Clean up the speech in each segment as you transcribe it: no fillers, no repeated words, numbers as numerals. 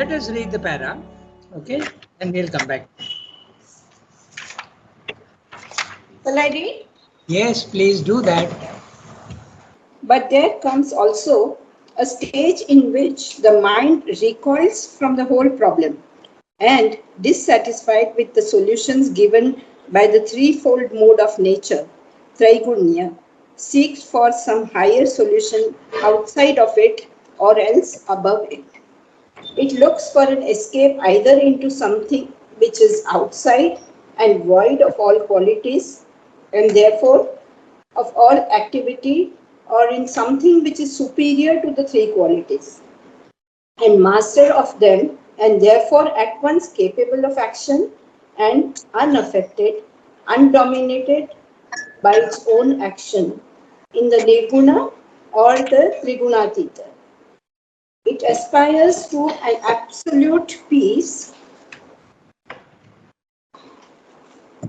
Let us read the para, okay, and we'll come back. Shall I read? Yes, please do that. But there comes also a stage in which the mind recoils from the whole problem and, dissatisfied with the solutions given by the threefold mode of nature, Traigunya, seeks for some higher solution outside of it or else above it. It looks for an escape either into something which is outside and void of all qualities and therefore of all activity, or in something which is superior to the three qualities and master of them and therefore at once capable of action and unaffected, undominated by its own action in the Nirguna or the Trigunatita. It aspires to an absolute peace.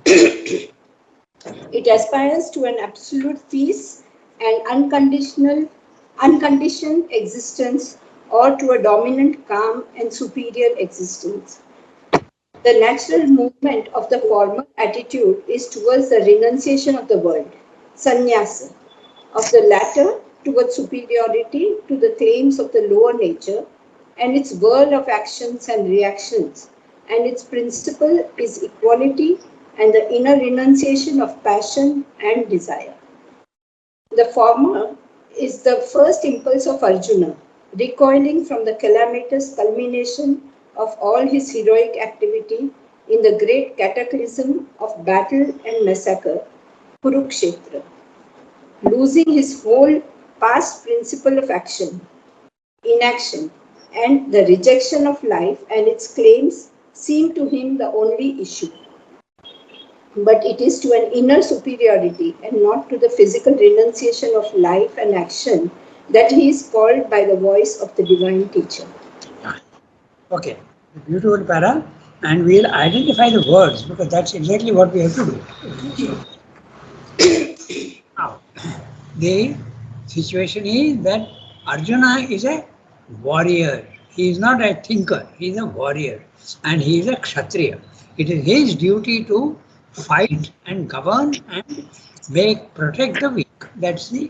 It aspires to an absolute peace and unconditioned existence or to a dominant calm and superior existence. The natural movement of the former attitude is towards the renunciation of the world, sannyasa, of the latter towards superiority to the claims of the lower nature and its whirl of actions and reactions, and its principle is equality and the inner renunciation of passion and desire. The former is the first impulse of Arjuna, recoiling from the calamitous culmination of all his heroic activity in the great cataclysm of battle and massacre, Kurukshetra, losing his whole past principle of action, inaction, and the rejection of life and its claims seem to him the only issue. But it is to an inner superiority and not to the physical renunciation of life and action that he is called by the voice of the divine teacher. Okay, beautiful para, and we'll identify the words because that's exactly what we have to do. Now, the situation is that Arjuna is a warrior. He is not a thinker, he is a warrior and he is a Kshatriya. It is his duty to fight and govern and protect the weak. That's the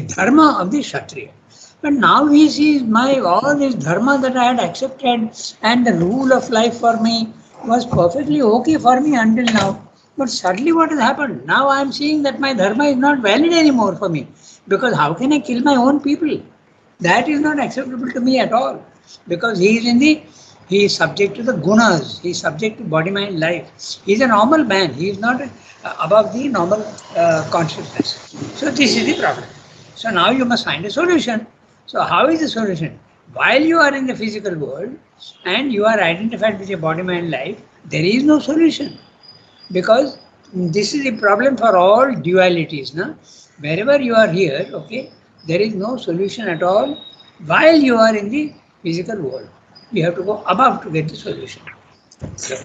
dharma of the Kshatriya. But now he sees my all this dharma that I had accepted and the rule of life for me was perfectly okay for me until now. But suddenly what has happened? Now I am seeing that my dharma is not valid anymore for me. Because how can I kill my own people? That is not acceptable to me at all. Because he is subject to the gunas, he is subject to body, mind, life. He is a normal man, he is not above the normal consciousness. So this is the problem. So now you must find a solution. So how is the solution? While you are in the physical world and you are identified with your body, mind, life, there is no solution. Because this is the problem for all dualities. Na? Wherever you are here, okay, there is no solution at all while you are in the physical world. You have to go above to get the solution. So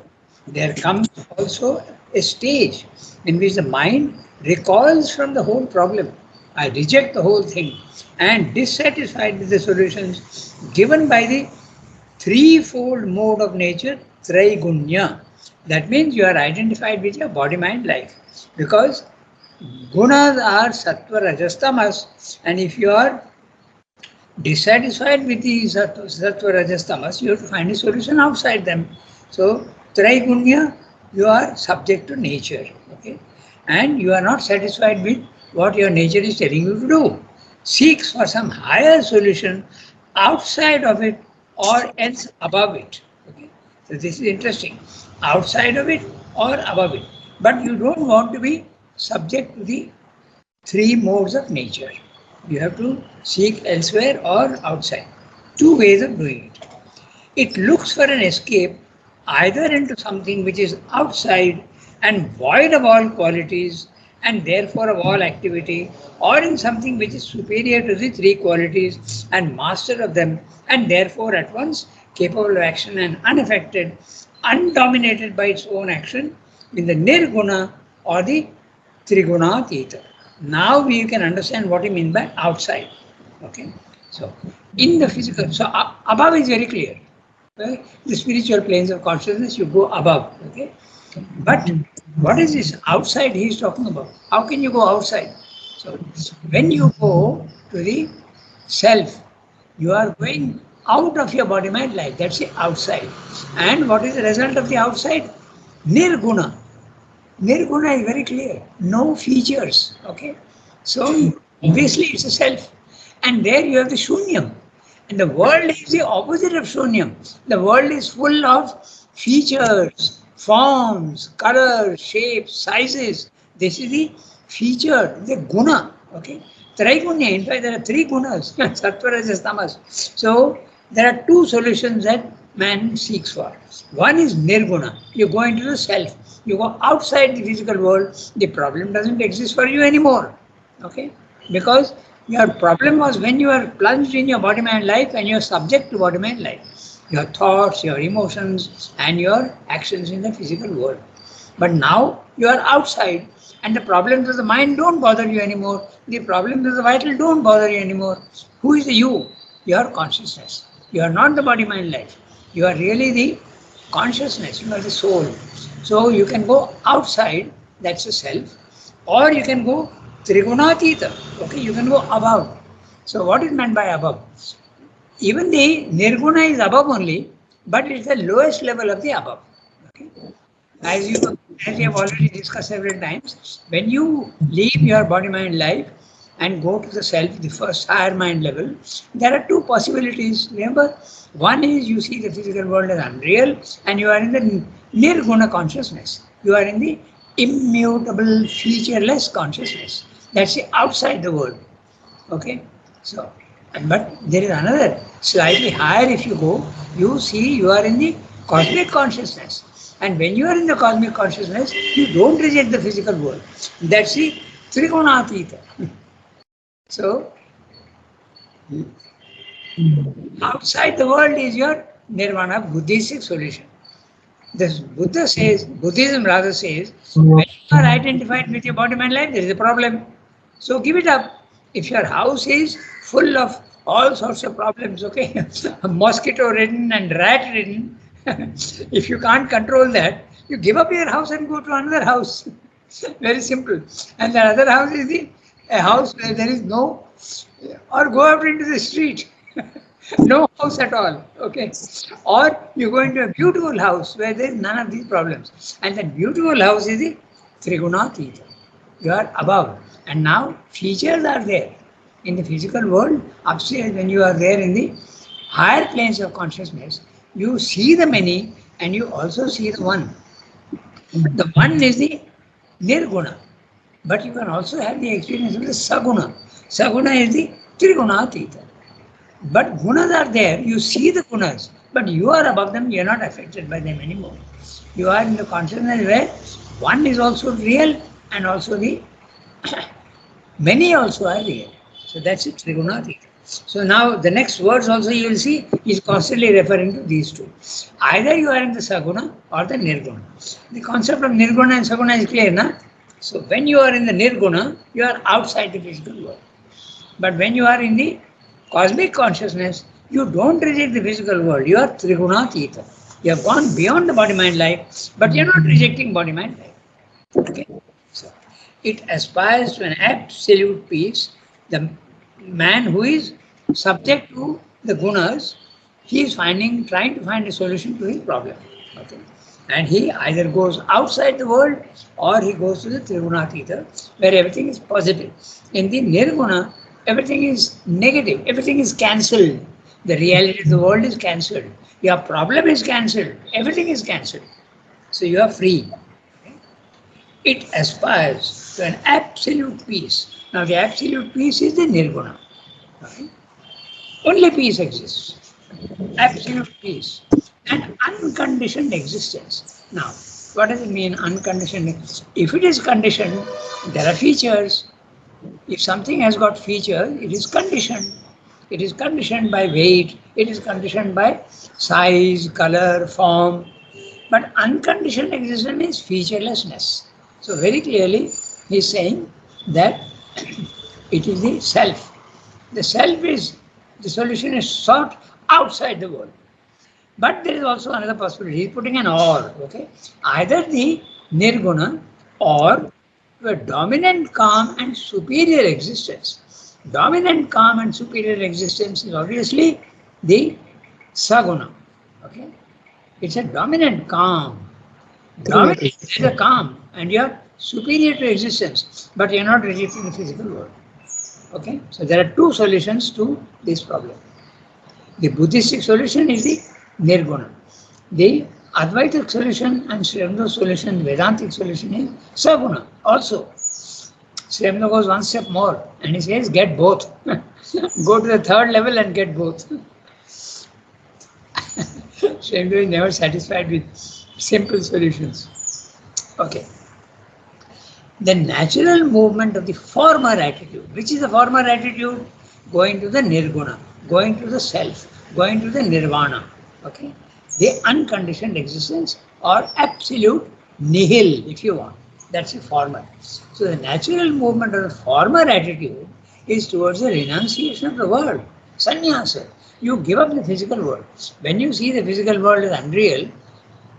there comes also a stage in which the mind recoils from the whole problem. I reject the whole thing and dissatisfied with the solutions given by the threefold mode of nature, Traigunya. That means you are identified with your body, mind, life. Because gunas are sattva, rajas, tamas, and if you are dissatisfied with the sattva, rajas, tamas, you have to find a solution outside them. So, Traigunya, you are subject to nature, okay, and you are not satisfied with what your nature is telling you to do. Seeks for some higher solution outside of it or else above it. Okay? So this is interesting. Outside of it or above it. But you don't want to be subject to the three modes of nature. You have to seek elsewhere or outside. Two ways of doing it. It looks for an escape either into something which is outside and void of all qualities and therefore of all activity, or in something which is superior to the three qualities and master of them and therefore at once capable of action and unaffected, undominated by its own action in the nirguna or the trigunatita. Now we can understand what he means by outside. Okay. So, in the physical, so above is very clear. Okay? The spiritual planes of consciousness, you go above. Okay, but what is this outside he is talking about? How can you go outside? So, when you go to the self, you are going out of your body mind life. That's the outside. And what is the result of the outside? Nirguna. Nirguna is very clear. No features. Okay. So obviously it's a self. And there you have the shunyam. And the world is the opposite of shunyam. The world is full of features, forms, colors, shapes, sizes. This is the feature, the guna. Okay. Trigunya, in fact, there are three gunas, sattva, rajas, tamas. So there are two solutions that man seeks for. One is nirguna. You go into the self. You go outside the physical world. The problem doesn't exist for you anymore. Okay? Because your problem was when you are plunged in your body mind life and you are subject to body mind life. Your thoughts, your emotions, and your actions in the physical world. But now you are outside and the problems of the mind don't bother you anymore. The problems of the vital don't bother you anymore. Who is the you? Your consciousness. You are not the body mind life. You are really the consciousness. You are the soul. So you can go outside, that's the self, or you can go trigunatita. Okay, you can go above. So what is meant by above? Even the nirguna is above only, but it's the lowest level of the above. Okay? As you have already discussed several times, when you leave your body mind life and go to the self, the first higher mind level, there are two possibilities. Remember, one is you see the physical world as unreal and you are in the nirguna consciousness. You are in the immutable, featureless consciousness. That's the outside the world. Okay? So, but there is another slightly higher if you go, you see you are in the cosmic consciousness. And when you are in the cosmic consciousness, you don't reject the physical world. That's the Trigunatita. So, outside the world is your nirvana, Buddhistic solution. This Buddha says, Buddhism rather says, when you are identified with your body mind life, there is a problem. So give it up. If your house is full of all sorts of problems, okay, mosquito ridden and rat ridden, if you can't control that, you give up your house and go to another house. Very simple. And the other house is a house where there is no, or go out into the street. No house at all, okay? Or you go into a beautiful house where there is none of these problems. And that beautiful house is the Trigunatita. You are above. And now features are there. In the physical world, upstairs, when you are there in the higher planes of consciousness, you see the many and you also see the one. The one is the Nirguna. But you can also have the experience of the Saguna. Saguna is the Trigunatita. But gunas are there, you see the gunas, but you are above them, you are not affected by them anymore. You are in the consciousness where one is also real and also the many also are real. So that's it, Trigunatita. So now the next words also you will see is constantly referring to these two. Either you are in the Saguna or the Nirguna. The concept of Nirguna and Saguna is clear, na? So when you are in the Nirguna, you are outside the physical world. But when you are in the cosmic consciousness, you don't reject the physical world. You are Trigunatita. You have gone beyond the body-mind life, but you are not rejecting body-mind life. Okay? So, it aspires to an absolute peace. The man who is subject to the gunas, he is trying to find a solution to his problem. Okay? And he either goes outside the world or he goes to the Trigunatita, where everything is positive. In the Nirguna, everything is negative, everything is cancelled. The reality of the world is cancelled. Your problem is cancelled, everything is cancelled. So you are free. It aspires to an absolute peace. Now the absolute peace is the Nirguna. Okay? Only peace exists. Absolute peace. And unconditioned existence. Now, what does it mean, unconditioned? If it is conditioned, there are features. If something has got features, it is conditioned. It is conditioned by weight, it is conditioned by size, color, form. But unconditioned existence is featurelessness. So very clearly, he is saying that it is the self. The self is The solution is sought outside the world. But there is also another possibility. He is putting an or, okay? Either the nirguna or the dominant calm and superior existence. Dominant calm and superior existence is obviously the saguna, okay? It's a dominant calm. Dominant is a calm and you are superior to existence, but you are not rejecting the physical world. Okay? So there are two solutions to this problem. The Buddhistic solution is the Nirguna. The Advaitic solution and Sri Aurobindo solution, Vedantic solution is Saguna. Also, Sri Aurobindo goes one step more and he says, get both. Go to the third level and get both. Sri Aurobindo is never satisfied with simple solutions. Okay. The natural movement of the former attitude. Which is the former attitude? Going to the nirguna, going to the self, going to the nirvana. Okay? The unconditioned existence or absolute nihil, if you want. That's the former. So the natural movement of the former attitude is towards the renunciation of the world. Sannyasa. You give up the physical world. When you see the physical world as unreal,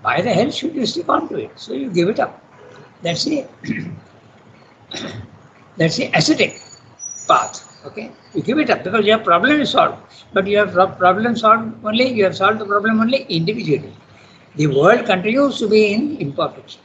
why the hell should you stick on to it? So you give it up. That's the ascetic path. Okay, you give it up because your problem is solved. But you have problem solved only. You have solved the problem only individually. The world continues to be in imperfection.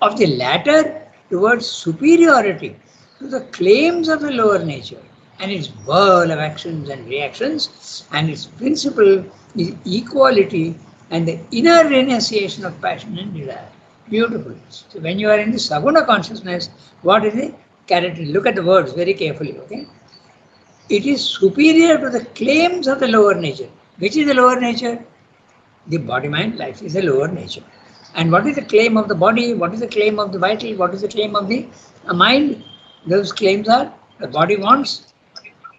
Of the latter, towards superiority to the claims of the lower nature and its whirl of actions and reactions, and its principle is equality and the inner renunciation of passion and desire. Beautiful. So when you are in the Saguna consciousness, what is the character? Look at the words very carefully, okay? It is superior to the claims of the lower nature. Which is the lower nature? The body-mind life is the lower nature. And what is the claim of the body? What is the claim of the vital? What is the claim of the mind? Those claims are, the body wants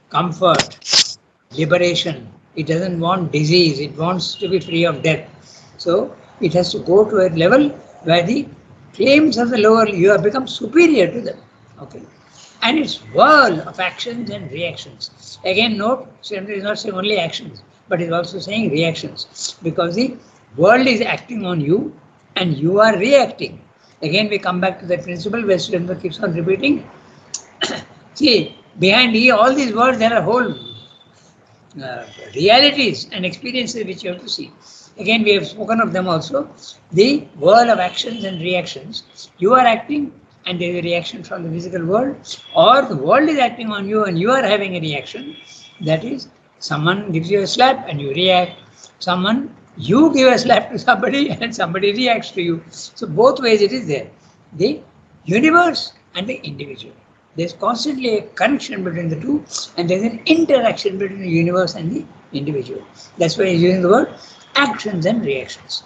comfort, liberation. It doesn't want disease. It wants to be free of death. So it has to go to a level where the claims of the lower, you have become superior to them. Okay. And its whirl of actions and reactions. Again, note, Sri Aurobindo is not saying only actions, but is also saying reactions. Because the world is acting on you and you are reacting. Again, we come back to that principle where Sri Aurobindo keeps on repeating. See, behind all these words, there are whole realities and experiences which you have to see. Again, we have spoken of them also. The whirl of actions and reactions. You are acting and there is a reaction from the physical world, or the world is acting on you and you are having a reaction. That is, someone gives you a slap and you react. You give a slap to somebody and somebody reacts to you. So both ways it is there. The universe and the individual. There's constantly a connection between the two and there's an interaction between the universe and the individual. That's why he's using the word actions and reactions.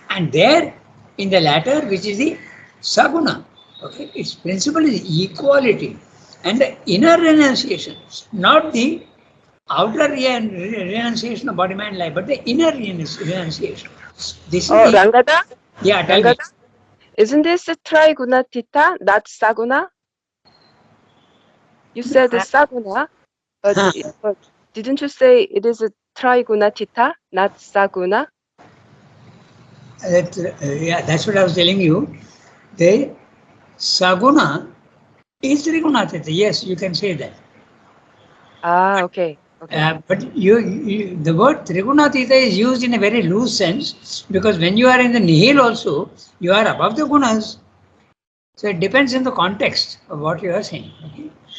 And there, in the latter, which is the Saguna, okay, its principle is equality and the inner renunciation, not the outer renunciation of body, mind, life, but the inner renunciation. This is Ranganath? Yeah, tell me. Isn't this a Trigunatita, not Saguna? You said the Saguna, but didn't you say it is a Trigunatita, not Saguna? That's what I was telling you. The Saguna is Trigunatita. Yes, you can say that. Okay. But the word Trigunatita is used in a very loose sense because when you are in the nihil also, you are above the gunas. So it depends on the context of what you are saying.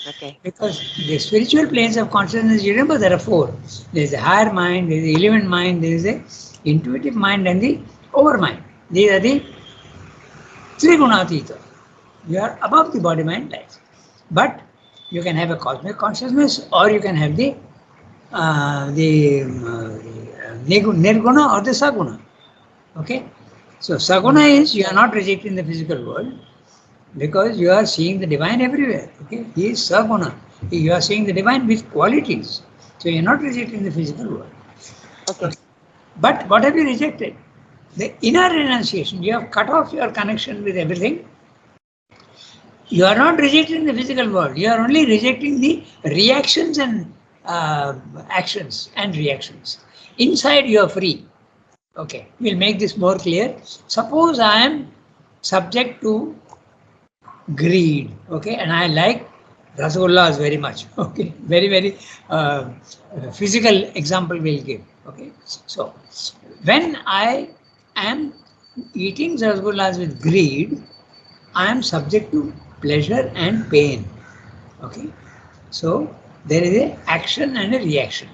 Okay. Because the spiritual planes of consciousness, you remember there are four. There is the higher mind, there is the element mind, there is the intuitive mind and the overmind. These are the Trigunatita. You are above the body, mind, life. But you can have a cosmic consciousness or you can have the Nirguna or the Saguna. Okay? So Saguna is you are not rejecting the physical world because you are seeing the divine everywhere. Okay? He is Saguna. You are seeing the divine with qualities. So you are not rejecting the physical world. Okay. But what have you rejected? The inner renunciation. You have cut off your connection with everything. You are not rejecting the physical world. You are only rejecting the reactions and actions and reactions. Inside you are free. Okay, we'll make this more clear. Suppose I am subject to greed, okay, and I like rasgullas very much, okay, very physical example we'll give, okay. So when I am eating rasgullas with greed, I am subject to pleasure and pain, okay. So there is a action and a reaction,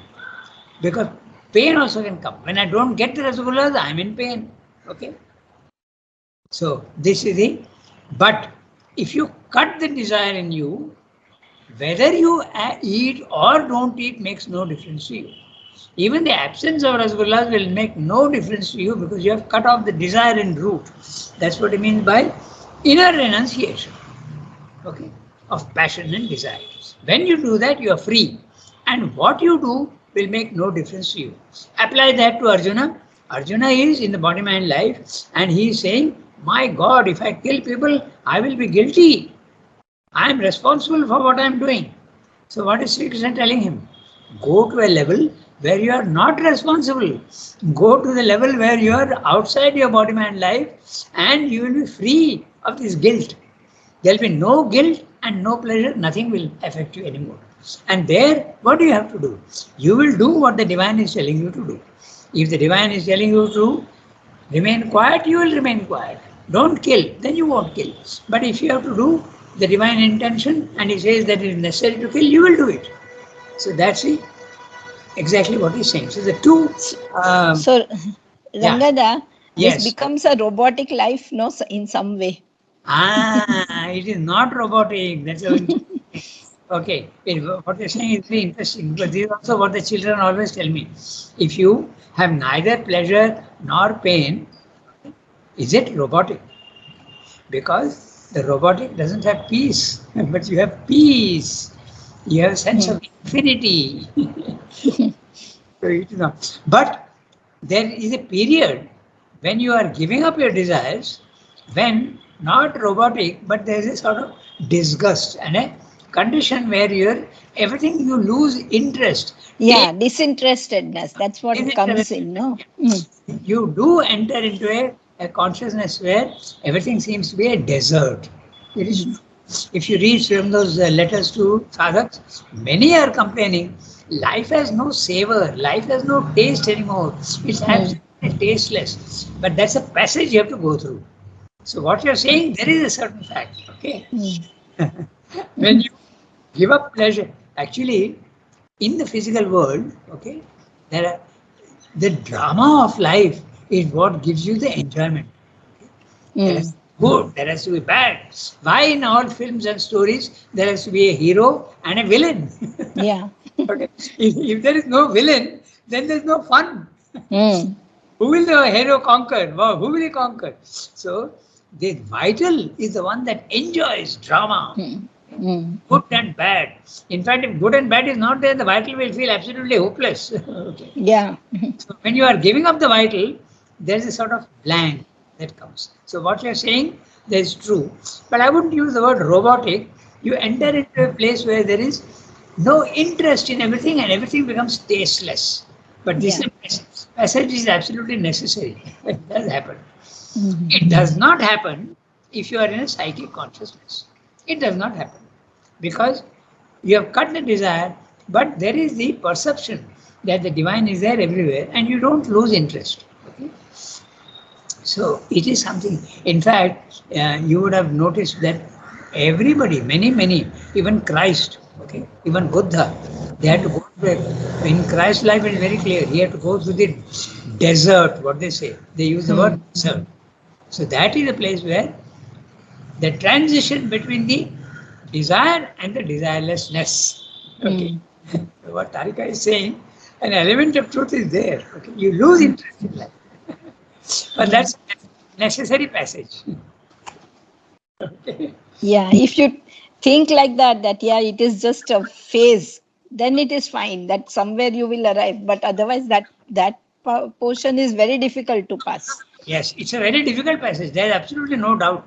because pain also can come. When I don't get the rasgullas, I am in pain, okay. So this is the, but if you cut the desire in you, whether you eat or don't eat makes no difference to you. Even the absence of rasgullas will make no difference to you because you have cut off the desire in root. That's what it means by inner renunciation, okay, of passion and desires. When you do that, you are free. And what you do will make no difference to you. Apply that to Arjuna. Arjuna is in the body mind life and he is saying, my God, if I kill people, I will be guilty. I am responsible for what I am doing. So what is Sri Krishna telling him? Go to a level where you are not responsible. Go to the level where you are outside your body mind life and you will be free of this guilt. There will be no guilt and no pleasure, nothing will affect you anymore. And there, what do you have to do? You will do what the divine is telling you to do. If the divine is telling you to remain quiet, you will remain quiet. Don't kill, then you won't kill. But if you have to do the divine intention and he says that it is necessary to kill, you will do it. So that's exactly what he's saying. So the two. So, Yeah. Rangada, this Yes. becomes a robotic life, no, in some way. It is not robotic. That's a, okay. What you're saying is very interesting. But this is also what the children always tell me. If you have neither pleasure nor pain, is it robotic? Because the robotic doesn't have peace, but you have peace. You have a sense of infinity. So it is not. But there is a period when you are giving up your desires, when not robotic, but there is a sort of disgust and a condition where everything you lose interest. Yeah, disinterestedness. That's what comes in, no? You do enter into a consciousness where everything seems to be a desert. It is true. If you read from those letters to sadhaks, many are complaining, life has no savor, life has no taste anymore. It's absolutely tasteless. But that's a passage you have to go through. So what you're saying, there is a certain fact, okay? When you give up pleasure, actually, in the physical world, okay, the drama of life is what gives you the enjoyment. There has to be good, there has to be bad. Why in all films and stories there has to be a hero and a villain? Yeah. Okay. If there is no villain, then there's no fun. Who will the hero conquer? Wow, who will he conquer? So the vital is the one that enjoys drama. Good and bad. In fact, if good and bad is not there, the vital will feel absolutely hopeless. Okay. Yeah. So when you are giving up the vital, there is a sort of blank that comes. So what you are saying, that is true. But I wouldn't use the word robotic. You enter into a place where there is no interest in everything and everything becomes tasteless. But this passage is absolutely necessary. It does happen. It does not happen if you are in a psychic consciousness. It does not happen. Because you have cut the desire, but there is the perception that the divine is there everywhere and you don't lose interest. Okay? So it is something, in fact, you would have noticed that everybody, many, even Christ, okay, even Buddha, they had to go through, in Christ's life it is very clear, he had to go through the desert, what they say, they use the word desert. So that is a place where the transition between the desire and the desirelessness. Okay. What Tarika is saying, an element of truth is there. Okay. You lose interest in life. But that's a necessary passage. Okay. Yeah, if you think like that it is just a phase, then it is fine. That somewhere you will arrive. But otherwise, that portion is very difficult to pass. Yes, it's a very difficult passage. There is absolutely no doubt.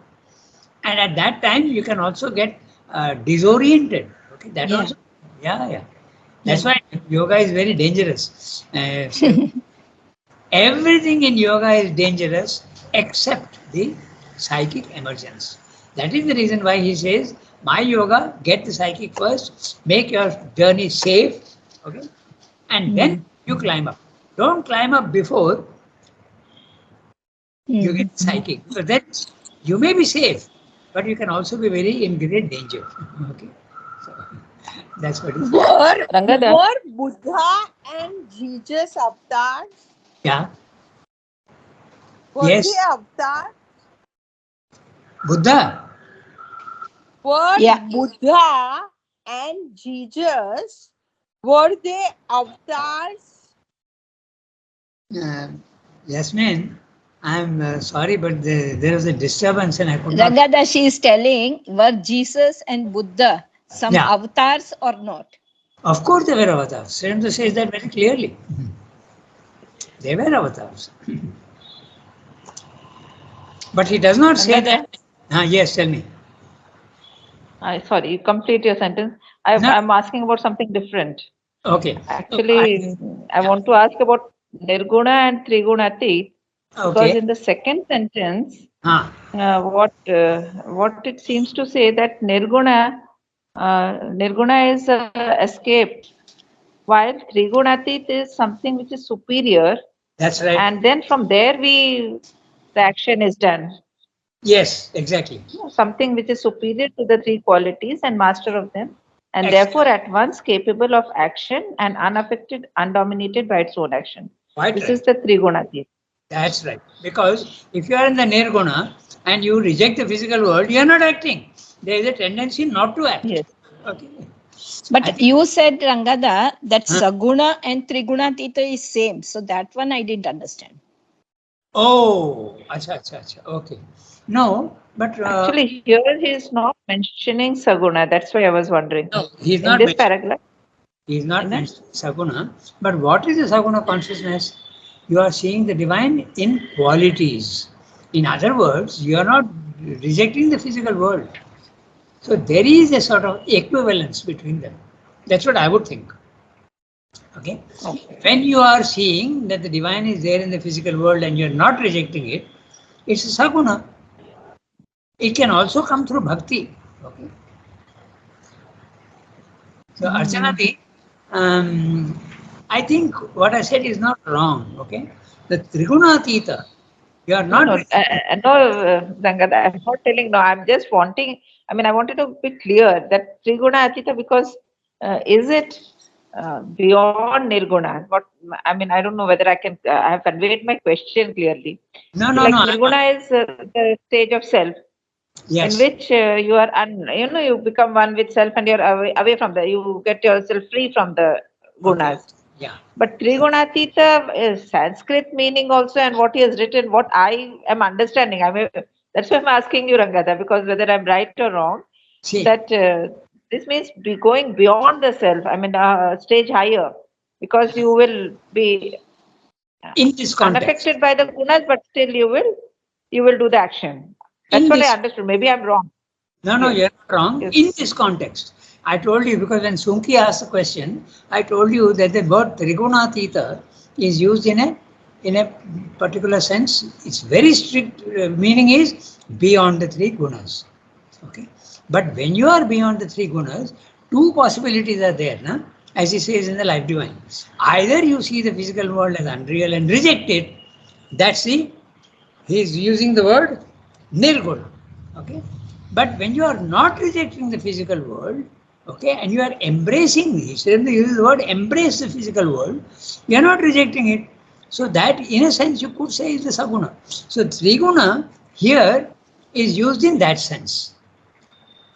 And at that time, you can also get disoriented. Okay, that also. Yeah. That's why yoga is very dangerous. So everything in yoga is dangerous except the psychic emergence. That is the reason why he says, my yoga, get the psychic first, make your journey safe, okay, and then you climb up. Don't climb up before you get psychic. So then you may be safe, but you can also be very in great danger. Okay, so that's what he says. Rangada. Were Buddha and Jesus avatars? Yeah. Were they Yes. avatars? Buddha. Were Yeah. Buddha and Jesus, were they avatars? Yasmin, I'm sorry, but there was a disturbance and I could not. Rangada, she is telling, were Jesus and Buddha some Yeah. avatars or not? Of course, they were avatars. Sremda says that very clearly. They were avatars. But he does not say Rangada? that. Yes, tell me. Sorry, you complete your sentence. No. I'm asking about something different. Okay. Actually, I want to ask about Nirguna and Trigunatit, because Okay. in the second sentence, Ah, what it seems to say that Nirguna is escape, while Trigunatit is something which is superior, that's right. and then from there the action is done. Yes, exactly. Something which is superior to the three qualities and master of them, and Excellent. therefore at once capable of action and unaffected, undominated by its own action. Quite This right. is the Trigunati. That's right. Because if you are in the Nirguna and you reject the physical world, you are not acting. There is a tendency not to act. Yes. Okay. But you said, Rangada, that Huh? Saguna and Trigunatita is same. So that one I didn't understand. Oh, acha. Okay. No, but Actually, here he is not mentioning Saguna. That's why I was wondering. no, he's In not this mentioning. paragraph, He is not in a- mentioning Saguna. But what is the Saguna consciousness? You are seeing the divine in qualities. In other words, you are not rejecting the physical world. So there is a sort of equivalence between them. That's what I would think. Okay. When you are seeing that the divine is there in the physical world and you're not rejecting it, it's a Saguna. It can also come through bhakti. Okay. So Archanati, I think what I said is not wrong. Okay. The Trigunatita, you are not. Rangada, I'm not telling no. I'm just wanting. I mean, I wanted to be clear that Triguna Atita, because is it beyond Nirguna? What I mean, I don't know whether I have conveyed my question clearly. No. Like Nirguna is the stage of self, Yes. in which you are you become one with self, and you're away from you get yourself free from the gunas. Okay. Yeah. But Trigunatita is Sanskrit meaning also, and what he has written, what I am understanding. I mean, that's why I'm asking you, Rangada, because whether I'm right or wrong, See. that this means going beyond the self. I mean, stage higher, because you will be In this context. unaffected by the gunas, but still you will do the action. That's In what this. I understood. Maybe I'm wrong. No, Yes. you're not wrong. Yes. In this context, I told you because when Sunki asked the question, I told you that the word Trigunatita is used in a particular sense. Its very strict meaning is beyond the three gunas. Okay, but when you are beyond the three gunas, two possibilities are there, na? As he says in the Life Divine. Either you see the physical world as unreal and reject it. That's the he is using the word nirguna. Okay, but when you are not rejecting the physical world, okay, and you are embracing, he uses the word embrace the physical world, you are not rejecting it. So that in a sense you could say is the saguna. So triguna here is used in that sense.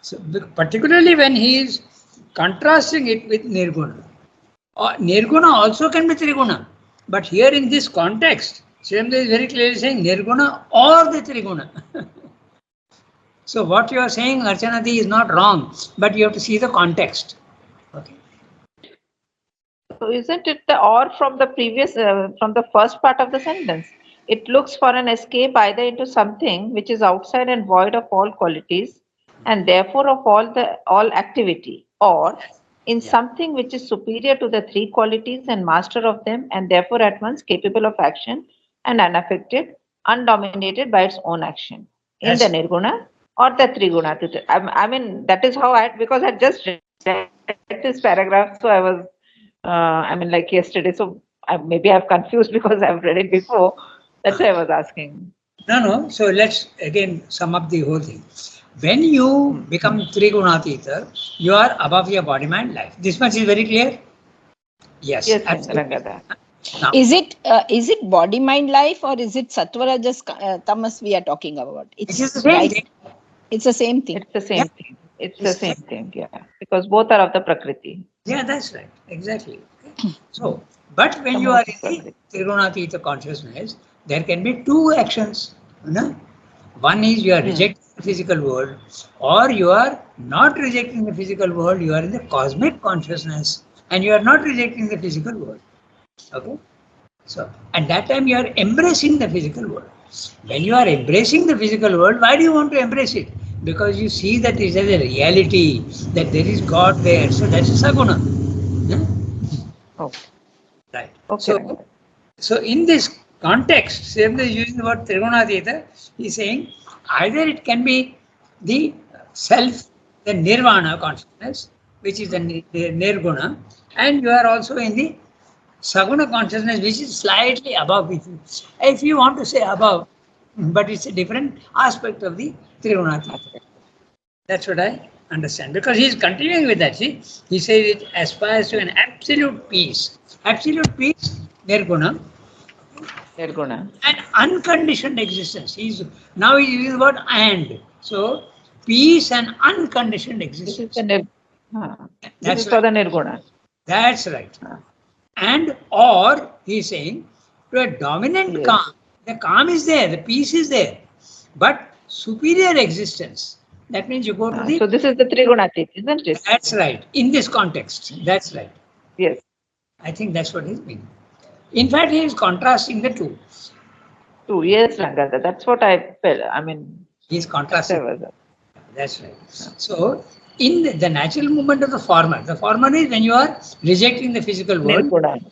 So particularly when he is contrasting it with nirguna. Nirguna also can be triguna, but here in this context, Srimad is very clearly saying nirguna or the triguna. So what you are saying, Archanati, is not wrong, but you have to see the context. Okay. So isn't it the or from the previous, from the first part of the sentence? It looks for an escape either into something which is outside and void of all qualities, and therefore of all activity, or in Yeah. something which is superior to the three qualities and master of them, and therefore at once capable of action and unaffected, undominated by its own action. In the That's Nirguna or the Triguna. I mean, that is how because I just read this paragraph, so I was, like yesterday, so maybe I've confused because I've read it before. That's why I was asking. no. So let's again sum up the whole thing. When you become Trigunatita, you are above your body, mind, life. This much is very clear. Yes, Yes, absolutely. Rangada. Now, Is it body mind life or is it sattva rajas tamas we are talking about? it is the It's same right. thing. It's the same thing. It's the Yeah, same thing. It's the it's the same same. thing, yeah. Because both are of the Prakriti. Yeah, that's right. Exactly. Okay. So, but when The you are mode in of the Prakriti. Trigunatita consciousness, there can be two actions. You know? One is you are rejecting the physical world, or you are not rejecting the physical world, you are in the cosmic consciousness, and you are not rejecting the physical world. Okay? So, at that time you are embracing the physical world. When you are embracing the physical world, why do you want to embrace it? Because you see that it is a reality, that there is God there. So that's a saguna. Yeah? Okay. Right. Okay, Rangada. So in this context, same is using the word Trigunatita, he is saying either it can be the self, the nirvana consciousness, which is the nirguna, and you are also in the Saguna consciousness, which is slightly above. If you want to say above, but it's a different aspect of the Trigunati. That's what I understand. Because he is continuing with that. See, he says it aspires to an absolute peace. Absolute peace, Nirguna, Nirguna. and unconditioned existence. Now he's using the word and. So, peace and unconditioned This is existence. the this That's is for right. the Nirguna. That's right. Ah, And or he's saying to a dominant yes. calm, the calm is there, the peace is there, but superior existence. That means you go to the. So this is the Trigunatit, isn't it? That's right. In this context, that's right. Yes. I think that's what he's meaning. In fact, he is contrasting the two. Two. Yes, Rangada. That's what I felt. I mean, He's that's why I contrasting. was. That's right. So, in the natural movement of the former is when you are rejecting the physical world. Nirguna.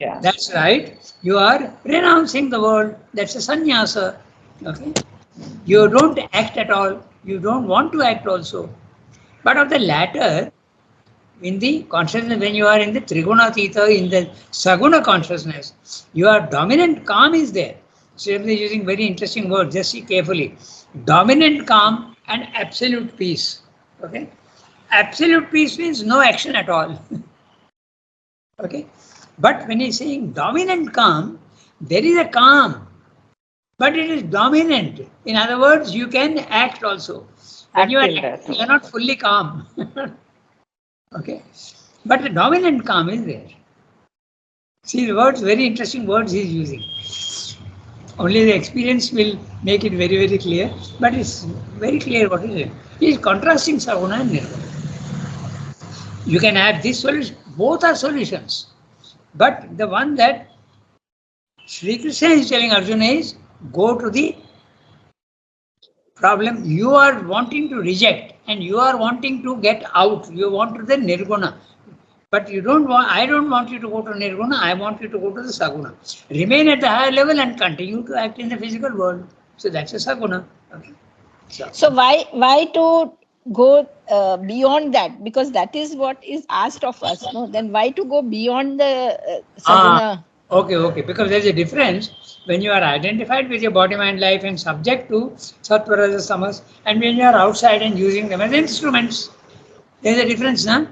Yeah. That's right. You are renouncing the world. That's a sannyasa. Okay. You don't act at all. You don't want to act also. But of the latter, in the consciousness, when you are in the Trigunatita, in the Saguna consciousness, your dominant calm is there. So you're using very interesting words. Just see carefully. Dominant calm and absolute peace. Okay. Absolute peace means no action at all. Okay. But when he's saying dominant calm, there is a calm, but it is dominant. In other words, you can act also. When you Act are in that. acting, you are not fully calm. Okay. But the dominant calm is there. See the words, very interesting words he's using. Only the experience will make it very, very clear. But it's very clear what is it. He is contrasting Saguna and Nirguna. You can have this solution. Both are solutions. But the one that Sri Krishna is telling Arjuna is go to the problem you are wanting to reject and you are wanting to get out. You want to the Nirguna. But you don't want, I don't want you to go to Nirguna, I want you to go to the Saguna. Remain at the higher level and continue to act in the physical world. So that's a Saguna. Okay. So why to go beyond that? Because that is what is asked of us. No, then why to go beyond the saguna? Okay. Because there's a difference when you are identified with your body, mind, life and subject to sattva, rajas, tamas, and when you are outside and using them as instruments. There's a difference, huh?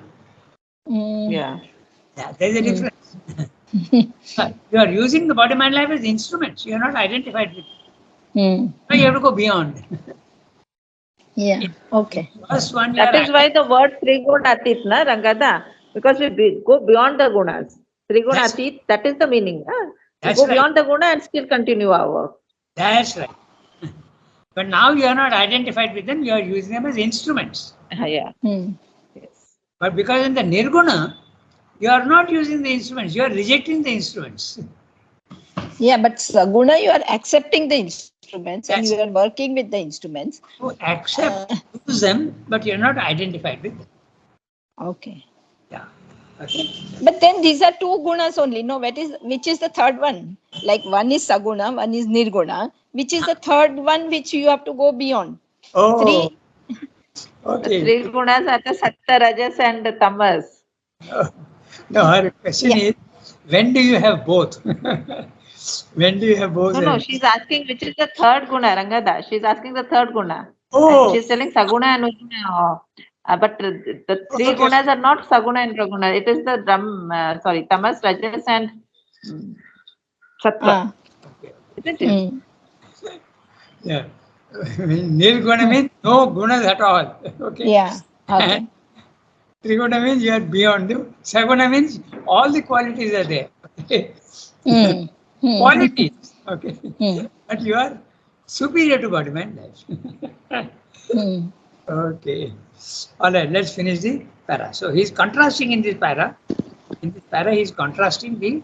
Mm, Yeah. Yeah, there's a mm. difference. You are using the body, mind, life as instruments. You are not identified with it. Mm. No, you have to go beyond. Yeah. In Okay. first one, you That are is why the word Trigunatit, na, Rangada? Because we go beyond the gunas. that's Trigunatit, that is the meaning. Na? We that's go right. beyond the guna and still continue our work. That's right. But now you are not identified with them, you are using them as instruments. Yeah. Mm. Yes. But because in the Nirguna, you are not using the instruments, you are rejecting the instruments. Yeah, but saguna, you are accepting the instruments and you That's are working with the instruments. you accept, use them, but you are not identified with them. Okay. Yeah. Okay. But then these are two gunas only. No, which is the third one? Like one is saguna, one is nirguna. Which is the third one which you have to go beyond? Oh, Three. The okay. three gunas are the Satta, Rajas, and the Tamas. No, her question Yeah. is, when do you have both? When do you have both? No, no, she's asking which is the third guna, Rangada. She's asking the third guna. And Oh, she's telling Saguna and Nirguna. But the three okay. gunas are not Saguna and Raguna. It is the Tamas, Rajas, and mm, Sattva. Ah. Okay. Isn't it? Hmm. Yeah. Nirguna Hmm. means no gunas at all. Okay. Yeah. And Okay. Triguna means you are beyond them. Saguna means all the qualities are there. Okay. Hmm. Hmm. Qualities. Okay. Hmm. But you are superior to body mind life. Hmm. Okay. All right, let's finish the para. So he's contrasting in this para. In this para, he's contrasting the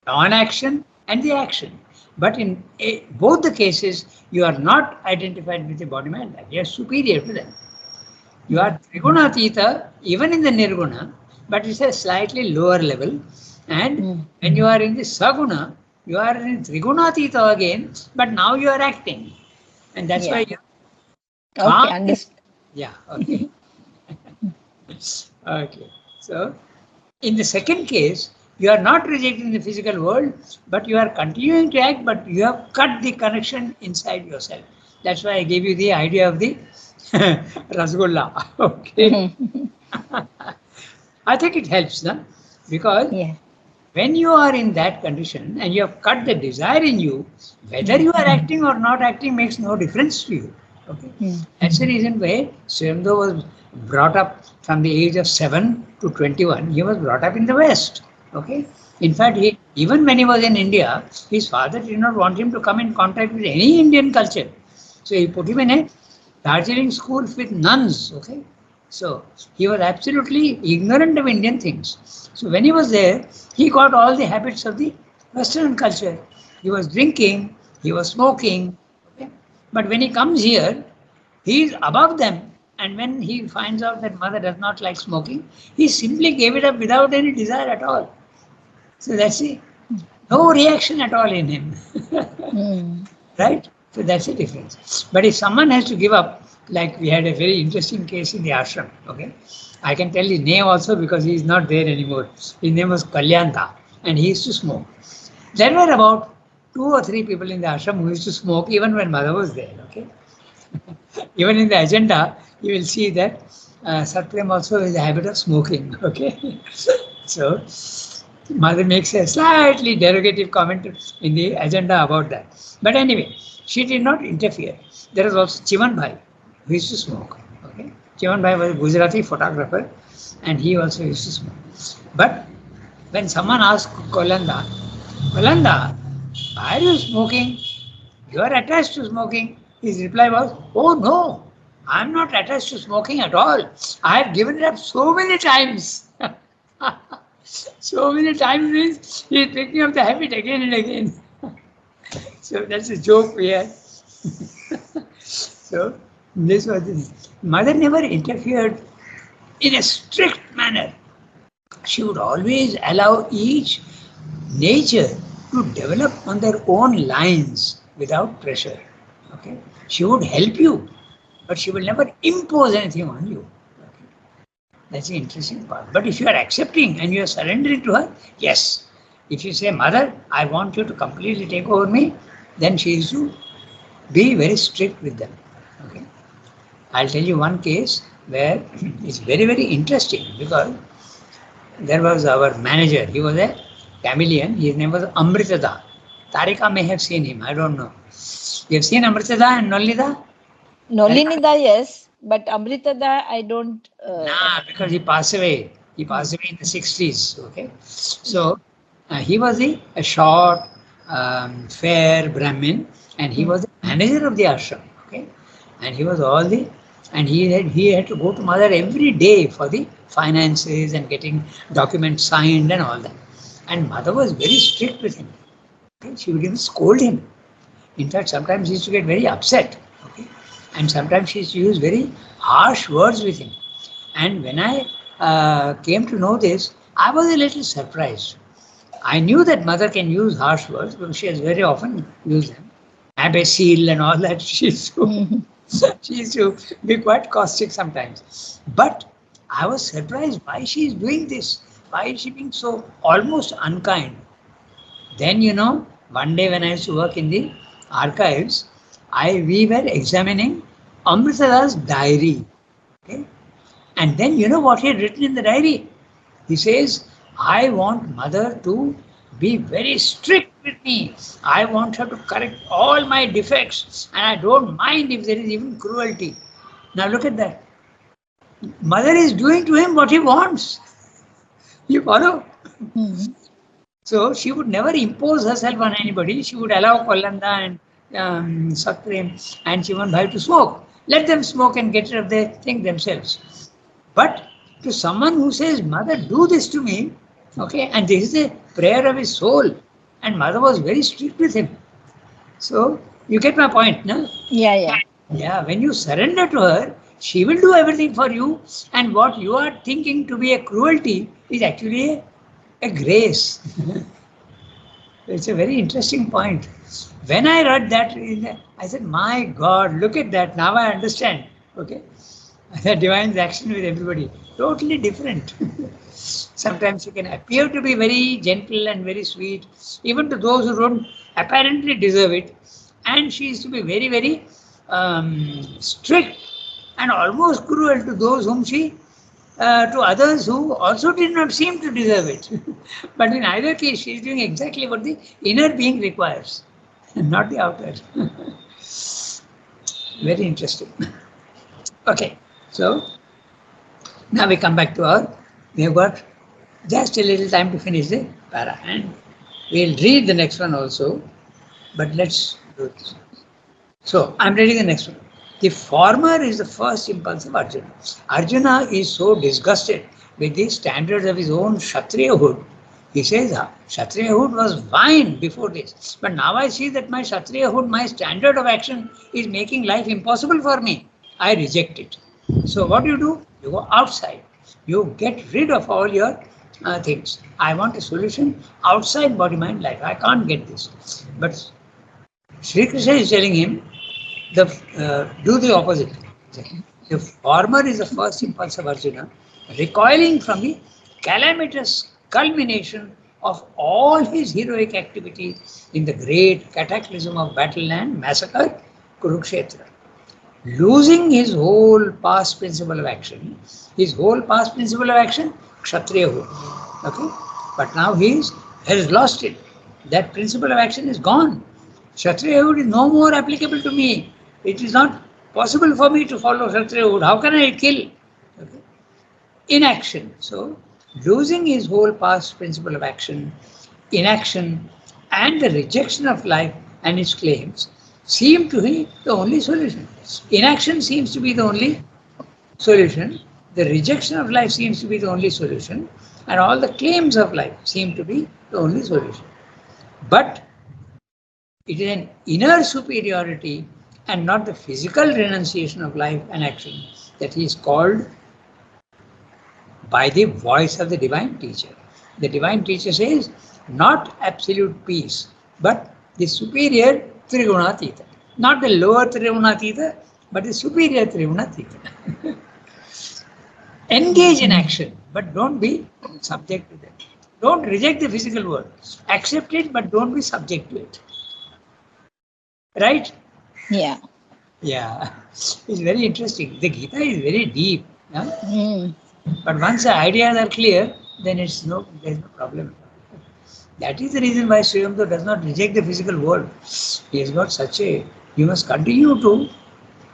non-action and the action. But in both the cases, you are not identified with the body mind life. You are superior to them. You are Trigunatita even in the Nirguna, but it's a slightly lower level. And Hmm. when you are in the Saguna, you are in Trigunatita again, but now you are acting. And that's why Yeah. you Okay. calmly. Understood. Yeah, okay. Okay. So in the second case, you are not rejecting the physical world, but you are continuing to act, but you have cut the connection inside yourself. That's why I gave you the idea of the Rasgulla. Okay. Hmm. I think it helps them because Yeah. when you are in that condition and you have cut the desire in you, whether Hmm. you are acting or not acting makes no difference to you. Okay, Hmm. that's the reason why Swayambhu was brought up from the age of 7 to 21. He was brought up in the West. Okay, in fact, even when he was in India, his father did not want him to come in contact with any Indian culture. So he put him in a Darjeeling school with nuns. Okay, so he was absolutely ignorant of Indian things. So when he was there, he got all the habits of the Western culture. He was drinking, he was smoking. Okay? But when he comes here, he is above them. And when he finds out that mother does not like smoking, he simply gave it up without any desire at all. So that's it. No reaction at all in him. Hmm. Right? So that's the difference. But if someone has to give up, like we had a very interesting case in the ashram, okay? I can tell his name also because he is not there anymore. His name was Kalyanta and he used to smoke. There were about 2 or 3 people in the ashram who used to smoke even when mother was there, okay? Even in the agenda, you will see that Satyam also has a habit of smoking, okay? So, mother makes a slightly derogative comment in the agenda about that. But anyway, she did not interfere. There was also Chiman Bhai, who used to smoke. Okay? Chiman Bhai was a Gujarati photographer and he also used to smoke. But when someone asked Kolanda, why are you smoking? You are attached to smoking. His reply was, oh no, I'm not attached to smoking at all. I have given it up so many times. So many times means he is picking up the habit again and again. So that's a joke we had. So this was the mother never interfered in a strict manner. She would always allow each nature to develop on their own lines without pressure. Okay, she would help you, but she will never impose anything on you. Okay? That's the interesting part. But if you are accepting and you are surrendering to her, yes. If you say, Mother, I want you to completely take over me, then she is to be very strict with them. Okay. I'll tell you one case where it's very, very interesting because there was our manager. He was a chameleon. His name was Amritada. Tarika may have seen him. I don't know. You have seen Amritada and Nolida? Tarika? Nolinida, yes, but Amritada, I don't. Nah, because he passed away. He passed away in the 60s. Okay. So he was a short, fair Brahmin, and he was the manager of the ashram. Okay. And he was all the, and he had to go to mother every day for the finances and getting documents signed and all that. And mother was very strict with him. Okay. She would even scold him. In fact, sometimes he used to get very upset. Okay. And sometimes she used to use very harsh words with him. And when I came to know this, I was a little surprised. I knew that mother can use harsh words because she has very often used them. Imbecile and all that. She used to be quite caustic sometimes. But I was surprised why she is doing this. Why is she being so almost unkind? Then one day when I used to work in the archives, we were examining Amrita's diary. Okay? And then you know what he had written in the diary? He says, I want mother to be very strict with me. I want her to correct all my defects, and I don't mind if there is even cruelty. Now look at that. Mother is doing to him what he wants. You follow? So she would never impose herself on anybody. She would allow Kolanda and Satrem and Shivan Bhai to smoke. Let them smoke and get rid of their thing themselves. But to someone who says, Mother, do this to me, okay, and this is a prayer of his soul, and Mother was very strict with him. So you get my point, no? Yeah. Yeah, when you surrender to her, she will do everything for you, and what you are thinking to be a cruelty is actually a grace. It's a very interesting point. When I read that, I said, my God, look at that. Now I understand. Okay. The divine's action with everybody. Totally different. Sometimes she can appear to be very gentle and very sweet, even to those who don't apparently deserve it. And she is to be very, very strict and almost cruel to those whom to others who also did not seem to deserve it. But in either case, she is doing exactly what the inner being requires, not the outer. Very interesting. Okay, so now we come back to we have got just a little time to finish the para, and we'll read the next one also, but let's do this. So I'm reading the next one. The former is the first impulse of Arjuna. Arjuna is so disgusted with the standards of his own Kshatriyahood. He says, Kshatriyahood was fine before this, but now I see that my Kshatriyahood, my standard of action is making life impossible for me. I reject it. So what do? You go outside. You get rid of all your things. I want a solution outside body, mind, life. I can't get this. But Sri Krishna is telling him, do the opposite. The former is the first impulse of Arjuna, recoiling from the calamitous culmination of all his heroic activities in the great cataclysm of battle and massacre, Kurukshetra. Losing his whole past principle of action, Kshatriyahood. Okay? But now he has lost it. That principle of action is gone. Kshatriyahood is no more applicable to me. It is not possible for me to follow Kshatriyahood. How can I kill? Okay. Inaction. So, losing his whole past principle of action, inaction, and the rejection of life and its claims seem to be the only solution. Inaction seems to be the only solution. The rejection of life seems to be the only solution. And all the claims of life seem to be the only solution. But it is an inner superiority and not the physical renunciation of life and action that he is called by the voice of the divine teacher. The divine teacher says, not absolute peace, but the superior Trigunatita. Not the lower Trigunatita, but the superior Trigunatita. Engage in action, but don't be subject to them. Don't reject the physical world. Accept it, but don't be subject to it. Right? Yeah. Yeah. It's very interesting. The Gita is very deep. Huh? But once the ideas are clear, then there's no problem. That is the reason why Sri Aurobindo does not reject the physical world. He has got you must continue to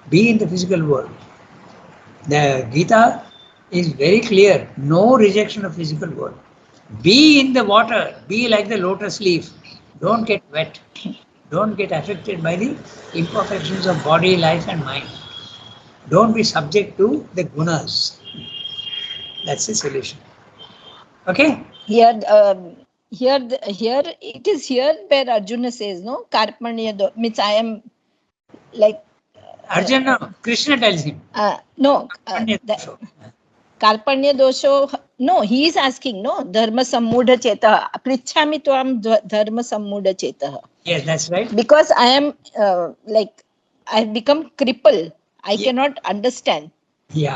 be in the physical world. The Gita is very clear, no rejection of physical world. Be in the water, be like the lotus leaf. Don't get wet. Don't get affected by the imperfections of body, life and mind. Don't be subject to the gunas. That's the solution. Okay? Here it is here where Arjuna says, no, Karpanya means I am like Arjuna, Krishna tells him. no. Karpanya dosho. No, he is asking, no, dharma sammudha cheta. Prichhami tvam dharma sammudha cheta. Yes, that's right. Because I am I've become crippled. I cannot understand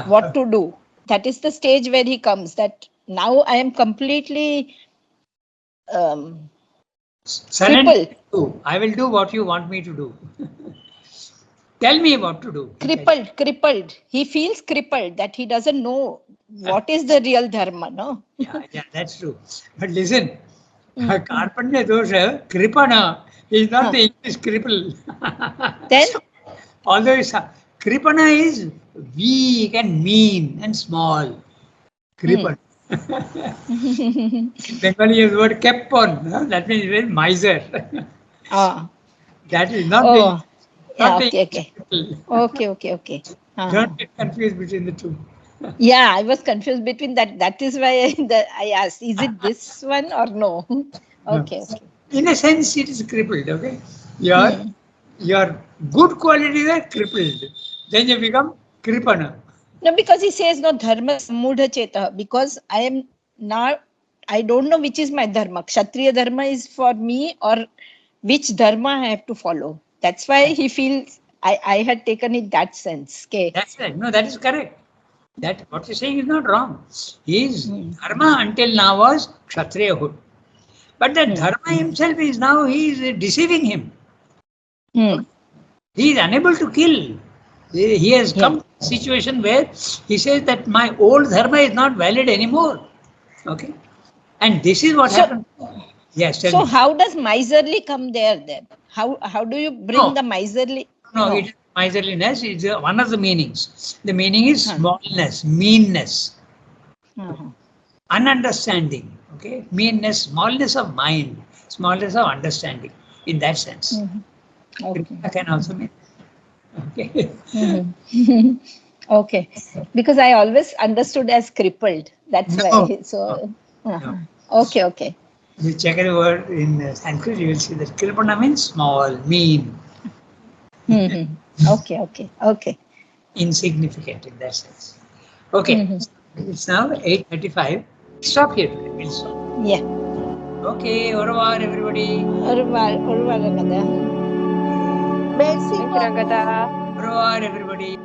what to do. That is the stage where he comes. That now I am completely Surrender to. I will do what you want me to do. Tell me what to do. crippled. He feels crippled that he doesn't know what is the real dharma, no? Yeah, that's true. But listen, Karpanya dosha, Kripana is not the English cripple. Then? Although Kripana is weak and mean and small. Kripana. In Bengali, use the word kepon. No? That means very miser. That is not the. Not the Okay. Okay. Don't get confused between the two. Yeah, I was confused between that. That is why I asked, is it this one or no? Okay. In a sense, it is crippled. Okay, your good qualities are crippled. Then you become kripana. No, because he says no dharma sammudha cheta. Because I am now, I don't know which is my dharma. Kshatriya dharma is for me, or which dharma I have to follow. That's why he feels I had taken it that sense. Okay. That's right. No, that is correct. That what you're saying is not wrong. His dharma until now was kshatriyahood. But that dharma himself is now, he is deceiving him. He is unable to kill. He has come to a situation where he says that my old dharma is not valid anymore. Okay. And this is what happened. Yes. So how does miserly come there then? How do you bring the miserly? No, it is miserliness is one of the meanings. The meaning is smallness, meanness, ununderstanding. Okay, meanness, smallness of mind, smallness of understanding. In that sense, Kripana can also mean. Okay. Okay, because I always understood as crippled. That's why. So, okay. You check the word in Sanskrit, you will see that Kripana means small, mean. Okay. Insignificant in that sense. Okay, it's now 8:35. Stop here today. We'll stop. Yeah. Okay, au revoir everybody. Au revoir, Ranganath. Merci Thank you, Rangada. Au revoir everybody.